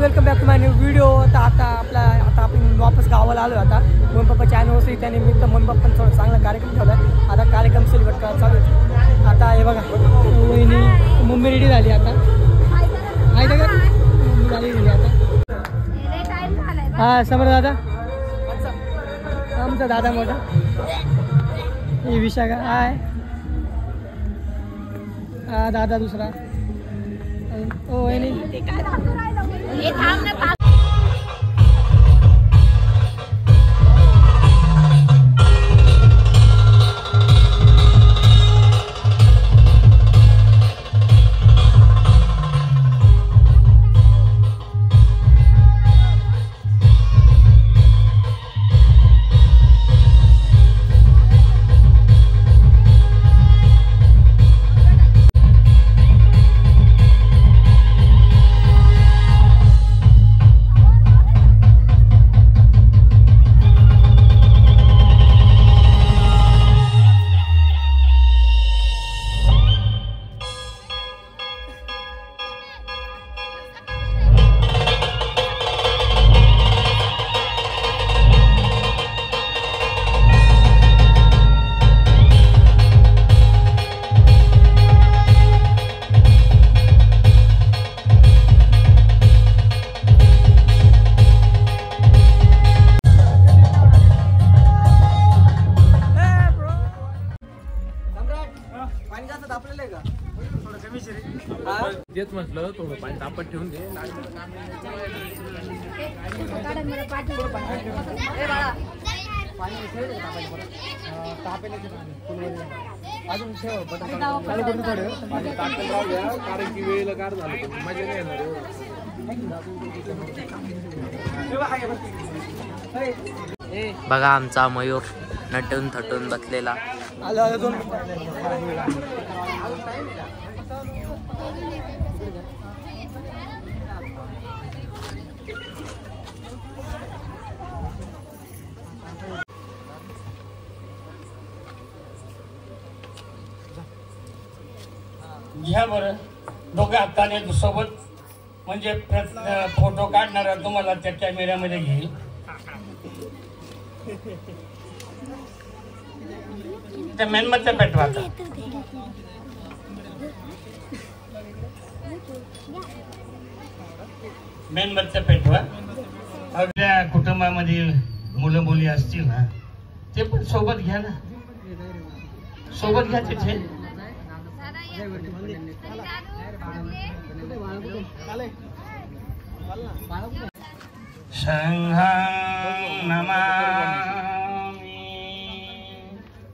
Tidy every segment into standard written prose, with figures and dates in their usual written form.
Welcome back to my new video. आता आपण वापस गावाला आलो. आता मम्मी पप्पाची ॲनिव्हर्सरी त्यानिमित्त मम्मी पप्पांनी थोडा चांगला कार्यक्रम ठेवला. आता कार्यक्रम सेलिब्रेट करायला चालू आहे. आता हे बघा वहिनी मम्मी रेडी झाली. आता आहे का मम्मी झाली आता. हा समोर दादा आमचा दादा मोठा ही विशाखा आहे. हा दादा दुसरा ओ वहिनी तेच म्हटलं थोडं पाणी तापत ठेवून दे. अजून शेव कारण की वेळेला कार झालं मजा नाही येणार. बघा आमचा मयूर नटून थटून बसलेला. घ्या बरं दोघे हाताने सोबत म्हणजे फोटो काढणारा तुम्हाला त्या कॅमेऱ्यामध्ये घेईल. त्या मेणबत्त्या पेटवा. मेणबत्त्या पेटवा. आपल्या कुटुंबामध्ये मुलं मुली असतील ना ते पण सोबत घ्या ना. सोबत घ्या तिथे. संघं नमामि.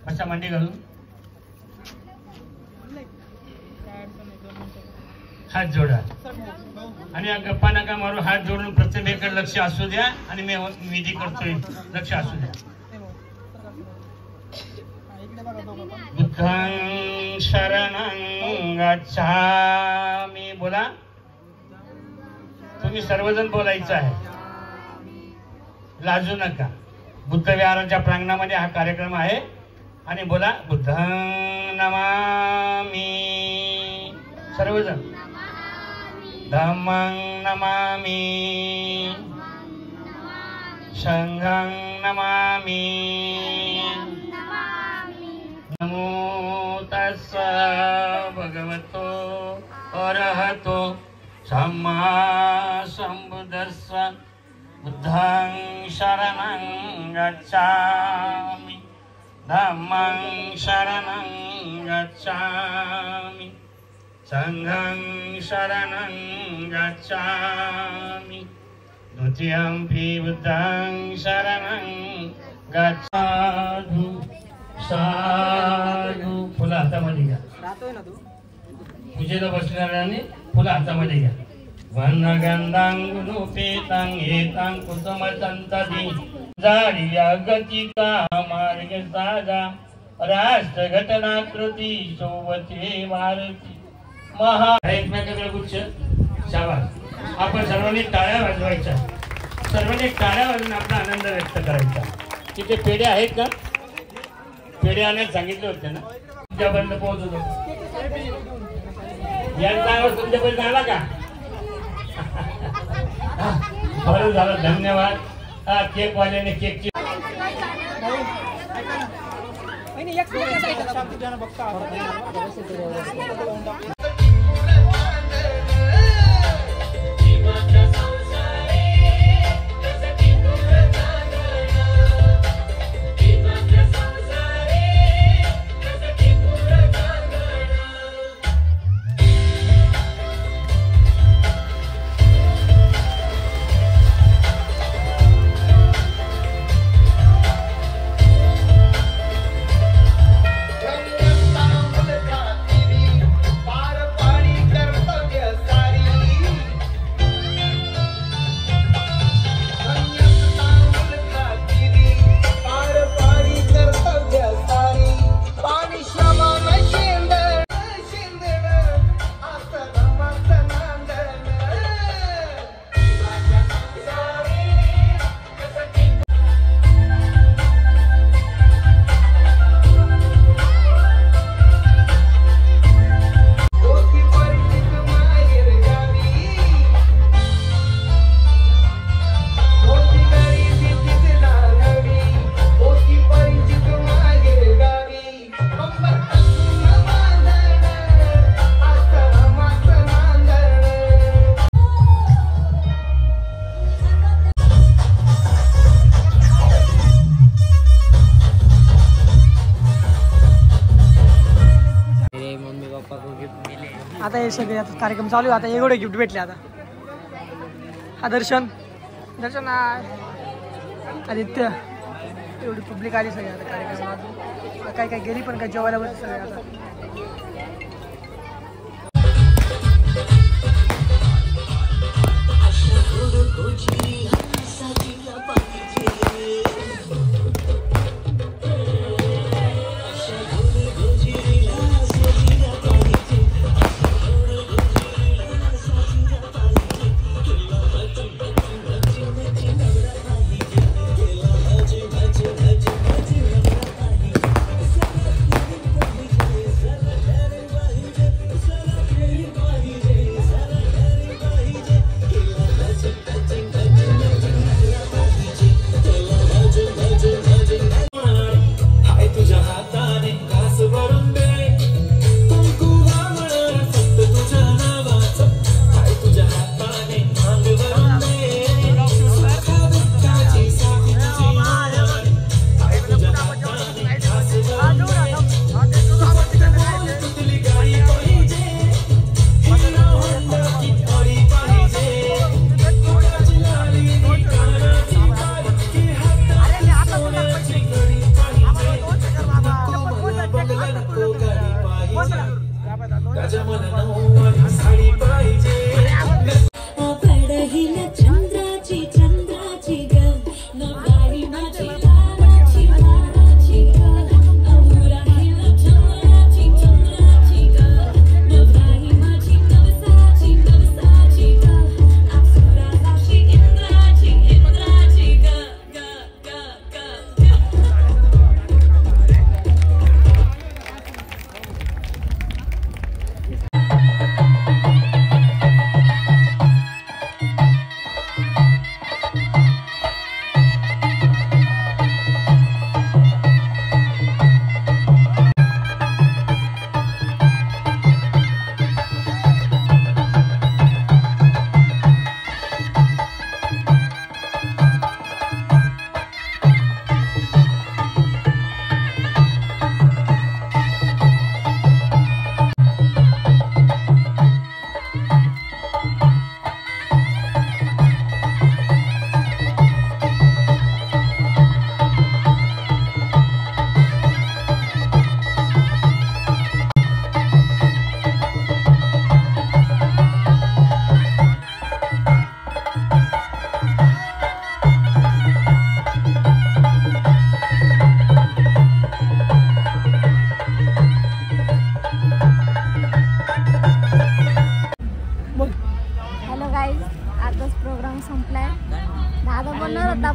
अशा मांडी घालून हात जोडा आणि गप्पा नका मारू. हात जोडून प्रतिमेकडे लक्ष असू द्या आणि मी विधी करतोय लक्ष असू द्या. बुद्धं शरणं गच्छामि. बोला तुम्ही सर्वजण बोलायचं आहे. लाजू नका. बुद्ध विहाराच्या प्रांगणामध्ये हा कार्यक्रम आहे आणि बोला बुद्धं नमामि. सर्वजण. धम्मं नमामि. संघं नमामि. नमो तस्स भगवतो अरहतो सम्मा संबुद्धस्स. बुद्धं शरणं गच्छामि. धम्मं शरणं गच्छामि. संघं शरणं गच्छामि. द्वितीयंपि बुद्धं शरणं गच्छामि. साधू. फुलं हातामध्ये घ्या. पूजेला बसणाऱ्याने फुलं हातामध्ये घ्या. वनगंधांगुपेतां हेतां कुसुमसंतती जाडिया गतिका मार्ग साधा राष्ट्र घटनाकृती शोभते भारती महा. एकमेकांकडे गुच्छ. शाबास. आपण सर्वांनी टाळ्या वाजवायच्या. सर्वांनी टाळ्या वाजवून आपला आनंद व्यक्त करायचा. तिथे पेढे आहेत का? पेढे आणायला सांगितले होते ना. तुमच्यापर्यंत पोहोचवतो. यांचा आवाज तुमच्यापर्यंत आला का? बरं झालं, धन्यवाद. हा केक वाल्याने केकची आता हे सगळे आता कार्यक्रम चालू आहे. आता एवढे गिफ्ट भेटले. आता हा दर्शन आदित्य एवढी पब्लिक आली सगळी आता कार्यक्रमात. काय काय गेली पण काय जेवायला बसली सगळे आता.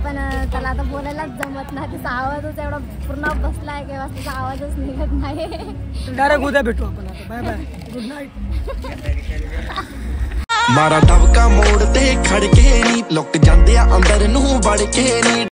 पण त्याला आता बोलायलाच जमत नाही. त्याचा आवाजच एवढा पूर्ण बसलाय की त्याचा आवाजच निघत नाही. डायरेक्ट उद्या भेटू आपण आता. Bye bye, good night. ਮਾਰਾ ਦਬਕਾ ਮੋੜ ਤੇ ਖੜ ਕੇ ਨੀ ਲੁੱਕ ਜਾਂਦੇ ਆ ਅੰਦਰ ਨੂੰ ਵੜ ਕੇ ਨੀ